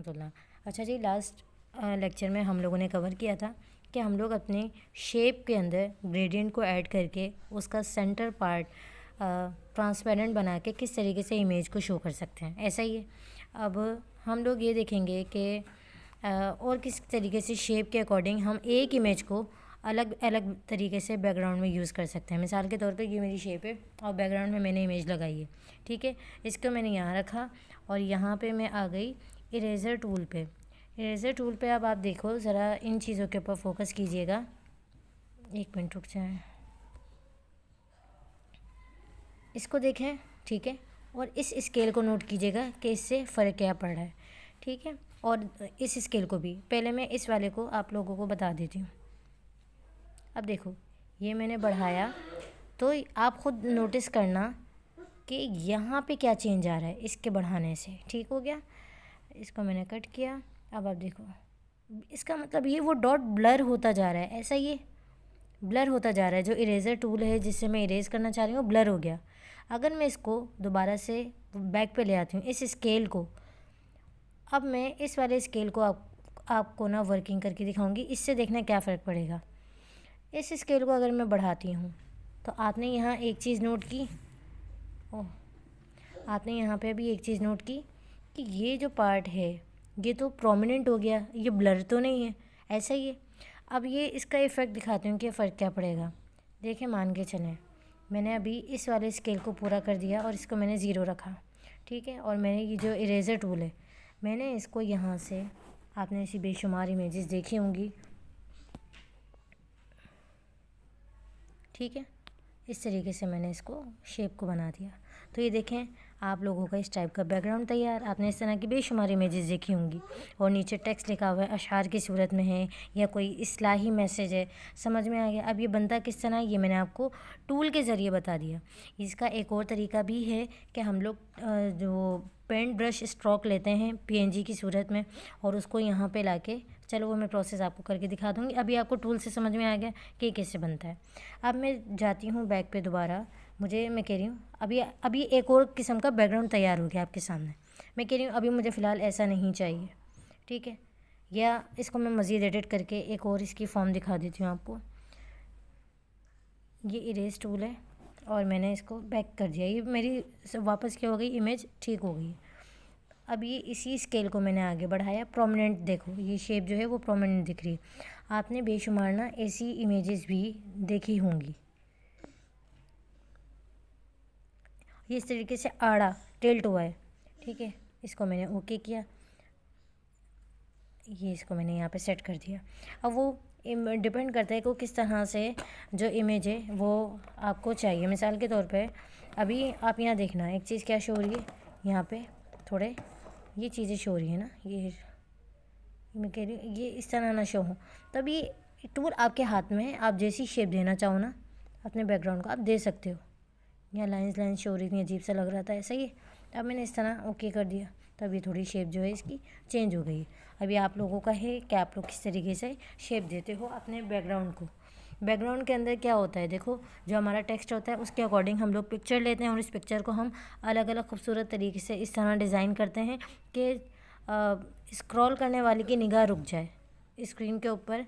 रहमतुल्लाह। अच्छा जी, last lecture में हम लोगों ने कवर किया था कि हम लोग अपने शेप के अंदर ग्रेडियंट को ऐड करके उसका सेंटर पार्ट ट्रांसपेरेंट बना के किस तरीके से इमेज को शो कर सकते हैं। ऐसा ही है, अब हम लोग ये देखेंगे कि और किस तरीके से शेप के अकॉर्डिंग हम एक इमेज को अलग अलग तरीके से बैकग्राउंड में यूज़ कर सकते हैं। मिसाल के तौर पे ये मेरी शेप है और बैकग्राउंड में मैंने इमेज लगाई है, ठीक है। इसको मैंने यहाँ रखा और यहाँ पे मैं आ गई इरेज़र टूल पे। इरेज़र टूल पे अब आप देखो ज़रा, इन चीज़ों के ऊपर फोकस कीजिएगा। एक मिनट रुक जाए, इसको देखें, ठीक है। और इस स्केल को नोट कीजिएगा कि इससे फ़र्क क्या पड़ रहा है, ठीक है। और इस स्केल को भी, पहले मैं इस वाले को आप लोगों को बता देती हूँ। अब देखो, ये मैंने बढ़ाया तो आप ख़ुद नोटिस करना कि यहाँ पे क्या चेंज आ रहा है इसके बढ़ाने से, ठीक हो गया। इसको मैंने कट किया। अब आप देखो, इसका मतलब ये वो डॉट ब्लर होता जा रहा है, ऐसा ये ब्लर होता जा रहा है। जो इरेज़र टूल है जिससे मैं इरेज़ करना चाह रही हूँ ब्लर हो गया। अगर मैं इसको दोबारा से बैक पे ले आती हूँ, इस स्केल को, अब मैं इस वाले स्केल को आपको ना वर्किंग करके दिखाऊंगी, इससे देखना क्या फ़र्क पड़ेगा। इस स्केल को अगर मैं बढ़ाती हूँ तो आपने यहाँ एक चीज़ नोट की, ओह, आपने यहाँ पे अभी एक चीज़ नोट की कि ये जो पार्ट है ये तो प्रोमिनेंट हो गया, ये ब्लर तो नहीं है, ऐसा ही है। अब ये इसका इफ़ेक्ट दिखाती हूँ कि फ़र्क क्या पड़ेगा। देखें, मान के चलें, मैंने अभी इस वाले स्केल को पूरा कर दिया और इसको मैंने ज़ीरो रखा, ठीक है। और मैंने ये जो इरेज़र टूल है, मैंने इसको यहाँ से, आपने ऐसी बेशुमार इमेजेस देखी होंगी, ठीक है। इस तरीके से मैंने इसको शेप को बना दिया। तो ये देखें, आप लोगों का इस टाइप का बैकग्राउंड तैयार। आपने इस तरह की बेशुमार इमेजेस देखी होंगी और नीचे टेक्स्ट लिखा हुआ है, अशआर की सूरत में है या कोई इस्लाही मैसेज है, समझ में आ गया। अब ये बनता किस तरह, ये मैंने आपको टूल के ज़रिए बता दिया। इसका एक और तरीका भी है कि हम लोग जो पेंट ब्रश स्ट्रोक लेते हैं पीएनजी की सूरत में और उसको यहाँ पे लाके, चलो वो मैं प्रोसेस आपको करके दिखा दूँगी। अभी आपको टूल से समझ में आ गया कि कैसे बनता है। अब मैं जाती हूँ बैक पे दोबारा। मैं कह रही हूँ अभी एक और किस्म का बैकग्राउंड तैयार हो गया आपके सामने। मैं कह रही हूँ अभी मुझे फ़िलहाल ऐसा नहीं चाहिए, ठीक है। या इसको मैं मज़ीद एडिट करके एक और इसकी फॉर्म दिखा देती हूँ आपको। ये इरेज टूल है और मैंने इसको बैक कर दिया, ये मेरी वापस क्या हो गई, इमेज ठीक हो गई। अब ये इसी स्केल को मैंने आगे बढ़ाया, प्रोमिनेंट देखो, ये शेप जो है वो प्रोमिनेंट दिख रही है। आपने बेशुमार ना ऐसी इमेजेस भी देखी होंगी, ये इस तरीके से आड़ा टिल्ट हुआ है, ठीक है। इसको मैंने ओके किया, ये इसको मैंने यहाँ पे सेट कर दिया। अब वो डिपेंड करता है कि किस तरह से जो इमेज है वो आपको चाहिए। मिसाल के तौर पे अभी आप यहाँ देखना, एक चीज़ क्या शो हो रही है, यहाँ पे थोड़े ये चीज़ें शो हो रही है ना, ये मैं कह रही हूँ ये इस तरह ना शो हो। तब ये टूल आपके हाथ में है, आप जैसी शेप देना चाहो ना अपने बैकग्राउंड को आप दे सकते हो। यहाँ लाइंस शो हो रही थी, अजीब सा लग रहा था, ऐसा ही। अब मैंने इस तरह ओके कर दिया, तब ये थोड़ी शेप जो है इसकी चेंज हो गई। अभी आप लोगों का है कि आप लोग किस तरीके से शेप देते हो अपने बैकग्राउंड को। बैकग्राउंड के अंदर क्या होता है, देखो, जो हमारा टेक्स्ट होता है उसके अकॉर्डिंग हम लोग पिक्चर लेते हैं और इस पिक्चर को हम अलग अलग खूबसूरत तरीके से इस तरह डिज़ाइन करते हैं कि स्क्रॉल करने वाले की निगाह रुक जाए, स्क्रीन के ऊपर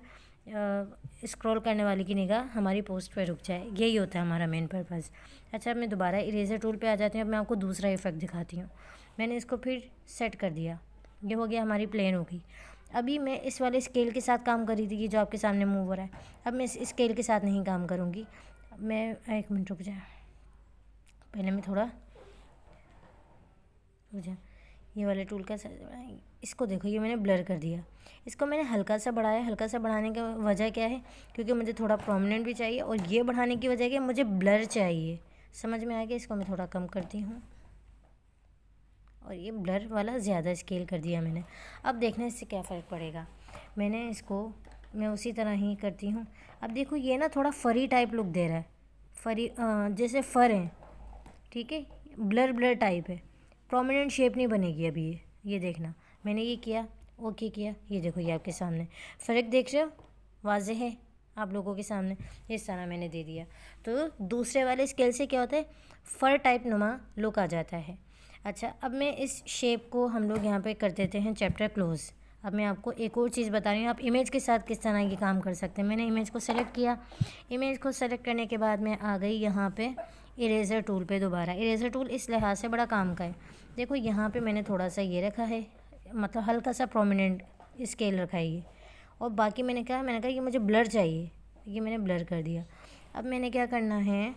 स्क्रॉल करने वाले की निगाह हमारी पोस्ट पे रुक जाए, यही होता है हमारा मेन पर्पज़। अच्छा, अब मैं दोबारा इरेज़र टूल पे आ जाती हूँ। अब मैं आपको दूसरा इफ़ेक्ट दिखाती हूँ। मैंने इसको फिर सेट कर दिया, ये हो गया, हमारी प्लेन हो गई। अभी मैं इस वाले स्केल के साथ काम कर रही थी कि जो आपके सामने मूव हो रहा है। अब मैं इस स्केल के साथ नहीं काम करूँगी। मैं एक मिनट रुक जाए, पहले मैं थोड़ा रुक जाए। ये वाले टूल का इसको देखो, ये मैंने ब्लर कर दिया, इसको मैंने हल्का सा बढ़ाया। हल्का सा बढ़ाने की वजह क्या है, क्योंकि मुझे थोड़ा प्रोमिनेंट भी चाहिए, और ये बढ़ाने की वजह क्या है, मुझे ब्लर चाहिए। समझ में आ गया। इसको मैं थोड़ा कम करती हूँ और ये ब्लर वाला ज़्यादा स्केल कर दिया मैंने। अब देखना इससे क्या फ़र्क पड़ेगा। मैं उसी तरह ही करती हूँ। अब देखो, ये ना थोड़ा फरी टाइप लुक दे रहा है, फरी जैसे फ़र है, ठीक है, ब्लर टाइप है, प्रोमिनेंट शेप नहीं बनेगी अभी। ये देखना, मैंने ये किया, ओके किया, ये देखो, ये आपके सामने फ़र्क देख रहे हो, वाज़ेह है आप लोगों के सामने। इस तरह मैंने दे दिया। तो दूसरे वाले स्केल से क्या होता है, फ़र टाइप नुमा लुक आ जाता है। अच्छा, अब मैं इस शेप को हम लोग यहाँ पे कर देते हैं चैप्टर क्लोज़। अब मैं आपको एक और चीज़ बता रही हूँ, आप इमेज के साथ किस तरह की काम कर सकते हैं। मैंने इमेज को सेलेक्ट किया, इमेज को सेलेक्ट करने के बाद मैं आ गई यहाँ पे इरेज़र टूल पे दोबारा। इरेज़र टूल इस लिहाज से बड़ा काम का है, देखो यहाँ पे मैंने थोड़ा सा ये रखा है, मतलब हल्का सा प्रोमिनेंट स्केल रखा है ये, और बाकी मैंने कहा ये मुझे ब्लर चाहिए, ये मैंने ब्लर कर दिया। अब मैंने क्या करना है,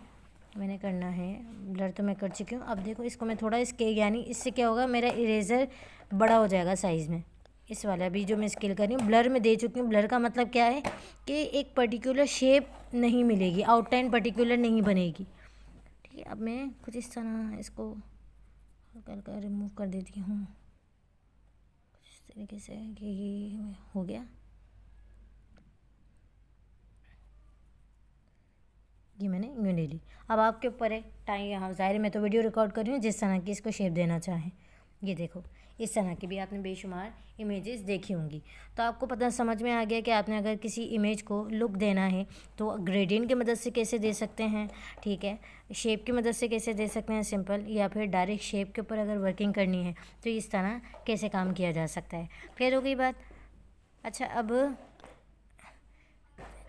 ब्लर तो मैं कर चुकी हूँ। अब देखो इसको मैं थोड़ा स्केल, यानी इससे क्या होगा, मेरा इरेज़र बड़ा हो जाएगा साइज़ में। इस वाला अभी जो मैं स्केल कर रही हूँ, ब्लर में दे चुकी हूँ। ब्लर का मतलब क्या है कि एक पर्टिकुलर शेप नहीं मिलेगी, आउटलाइन पर्टिकुलर नहीं बनेगी। ठीक है, अब मैं कुछ इस तरह इसको हल्का रिमूव कर देती हूँ कुछ इस तरीके से कि ये हो गया। ये मैंने यूँ ले ली। अब आपके ऊपर है टाइम, यहाँ ज़ाहिर मैं तो वीडियो रिकॉर्ड कर रही हूँ, जिस तरह की इसको शेप देना चाहें। ये देखो इस तरह की भी आपने बेशुमार इमेजेस देखी होंगी, तो आपको पता समझ में आ गया कि आपने अगर किसी इमेज को लुक देना है तो ग्रेडियंट की मदद से कैसे दे सकते हैं, ठीक है, शेप की मदद से कैसे दे सकते हैं सिंपल, या फिर डायरेक्ट शेप के ऊपर अगर वर्किंग करनी है तो इस तरह कैसे काम किया जा सकता है। क्लियर हो गई बात। अच्छा, अब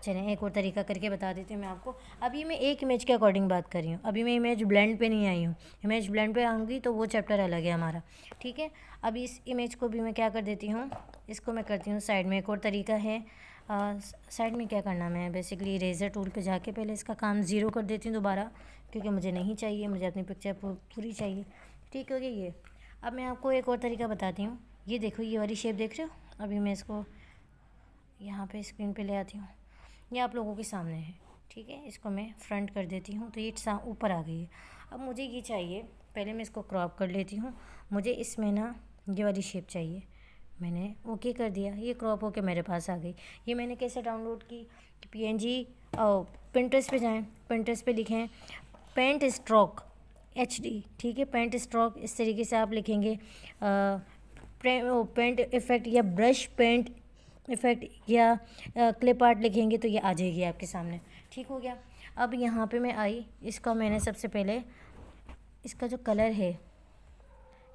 चलें एक और तरीका करके बता देती हूँ मैं आपको। अभी मैं एक इमेज के अकॉर्डिंग बात कर रही हूँ, अभी मैं इमेज ब्लेंड पे नहीं आई हूँ। इमेज ब्लेंड पे आऊँगी तो वो चैप्टर अलग है हमारा, ठीक है। अभी इस इमेज को भी मैं क्या कर देती हूँ, इसको मैं करती हूँ साइड में। एक और तरीका है, साइड में क्या करना, मैं बेसिकली इरेज़र टूल पे जाके पहले इसका काम ज़ीरो कर देती हूँ दोबारा, क्योंकि मुझे नहीं चाहिए, मुझे अपनी पिक्चर पूरी चाहिए। ठीक हो गया ये। अब मैं आपको एक और तरीका बताती हूँ। ये देखो ये वाली शेप देख रहे हो, अभी मैं इसको यहाँ पे स्क्रीन पे ले आती हूँ, ये आप लोगों के सामने है, ठीक है। इसको मैं फ्रंट कर देती हूँ तो ये ऊपर आ गई है। अब मुझे ये चाहिए, पहले मैं इसको क्रॉप कर लेती हूँ। मुझे इसमें ना ये वाली शेप चाहिए, मैंने ओके कर दिया, ये क्रॉप होके मेरे पास आ गई। ये मैंने कैसे डाउनलोड की, PNG पिंटरेस्ट पे जाएं, पिंटरेस्ट पे लिखें पेंट स्ट्रोक HD, ठीक है, पेंट स्ट्रोक इस तरीके से आप लिखेंगे। पेंट इफ़ेक्ट या ब्रश पेंट इफ़ेक्ट या क्लिप आर्ट लिखेंगे तो ये आ जाएगी आपके सामने। ठीक हो गया। अब यहाँ पे मैं आई, इसका मैंने सबसे पहले इसका जो कलर है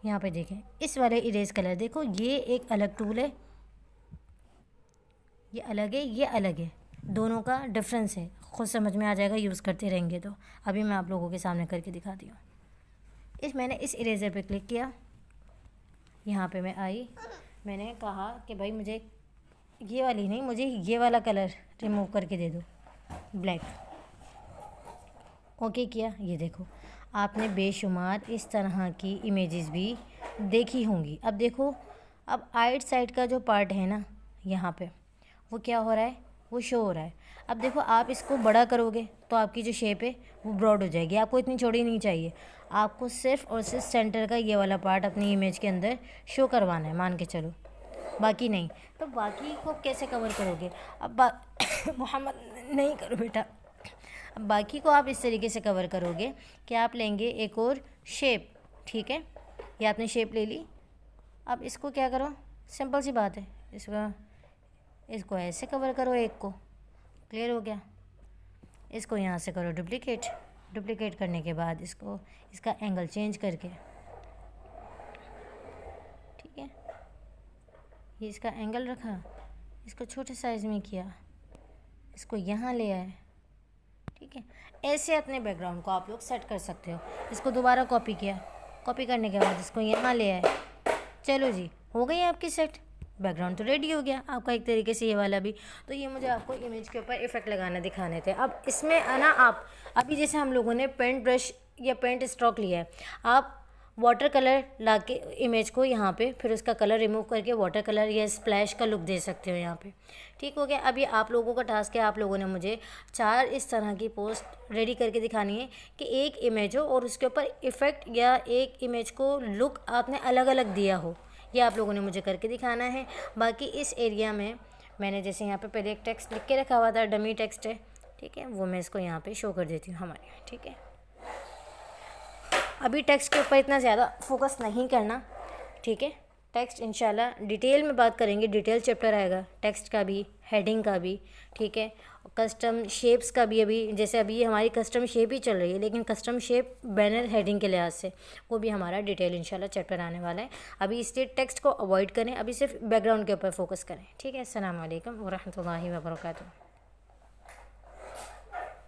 यहाँ पे देखें, इस वाले इरेज कलर, देखो ये एक अलग टूल है, ये अलग है, ये अलग है, दोनों का डिफरेंस है, खुद समझ में आ जाएगा यूज़ करते रहेंगे तो। अभी मैं आप लोगों के सामने करके दिखाती हूँ। मैंने इस इरेज़र पे क्लिक किया, यहाँ पे मैं आई, मैंने कहा कि भाई मुझे ये वाली नहीं, मुझे ये वाला कलर रिमूव करके दे दो, ब्लैक। ओके किया। ये देखो आपने बेशुमार इस तरह की इमेजेस भी देखी होंगी। अब देखो, अब आइट साइड का जो पार्ट है ना यहाँ पे, वो क्या हो रहा है, वो शो हो रहा है। अब देखो आप इसको बड़ा करोगे तो आपकी जो शेप है वो ब्रॉड हो जाएगी, आपको इतनी चौड़ी नहीं चाहिए, आपको सिर्फ और सिर्फ सेंटर का ये वाला पार्ट अपनी इमेज के अंदर शो करवाना है, मान के चलो, बाकी नहीं। तो बाकी को कैसे कवर करोगे, अब मोहम्मद नहीं करो बेटा, अब बाकी को आप इस तरीके से कवर करोगे कि आप लेंगे एक और शेप, ठीक है, ये आपने शेप ले ली। अब इसको क्या करो, सिंपल सी बात है, इसको ऐसे कवर करो एक को, क्लियर हो गया। इसको यहाँ से करो डुप्लीकेट करने के बाद इसका एंगल चेंज करके, ठीक है, ये इसका एंगल रखा, इसको छोटे साइज़ में किया, इसको यहाँ ले आए, ठीक है। ऐसे अपने बैकग्राउंड को आप लोग सेट कर सकते हो। इसको दोबारा कॉपी किया, कॉपी करने के बाद इसको यहाँ ले आए, चलो जी हो गई आपकी सेट, बैकग्राउंड तो रेडी हो गया आपका एक तरीके से, ये वाला भी। तो ये मुझे आपको इमेज के ऊपर इफ़ेक्ट लगाना दिखाने थे। अब इसमें ना आप अभी जैसे हम लोगों ने पेंट ब्रश या पेंट स्ट्रोक लिया है, आप वाटर कलर ला के इमेज को यहाँ पे, फिर उसका कलर रिमूव करके वाटर कलर या स्प्लैश का लुक दे सकते हो यहाँ पे। ठीक हो गया। अभी आप लोगों का टास्क है, आप लोगों ने मुझे 4 इस तरह की पोस्ट रेडी करके दिखानी है कि एक इमेज हो और उसके ऊपर इफ़ेक्ट या एक इमेज को लुक आपने अलग अलग दिया हो, ये आप लोगों ने मुझे करके दिखाना है। बाकी इस एरिया में मैंने जैसे यहाँ पे पहले एक टेक्स्ट लिख के रखा हुआ था, डमी टेक्स्ट है, ठीक है, वो मैं इसको यहाँ पे शो कर देती हूँ हमारे, ठीक है। अभी टेक्स्ट के ऊपर इतना ज़्यादा फोकस नहीं करना, ठीक है, टेक्स्ट इंशाल्लाह डिटेल में बात करेंगे, डिटेल चैप्टर आएगा टेक्स्ट का भी, हेडिंग का भी, ठीक है। कस्टम शेप्स का भी, अभी जैसे अभी हमारी कस्टम शेप ही चल रही है, लेकिन कस्टम शेप बैनर हेडिंग के लिहाज से वो भी हमारा डिटेल इंशाल्लाह चैप्टर आने वाला है। अभी इसलिए टेक्स्ट को अवॉइड करें, अभी सिर्फ बैकग्राउंड के ऊपर फोकस करें, ठीक है। अस्सलाम वालेकुम व रहमतुल्लाहि व बरकातुहू।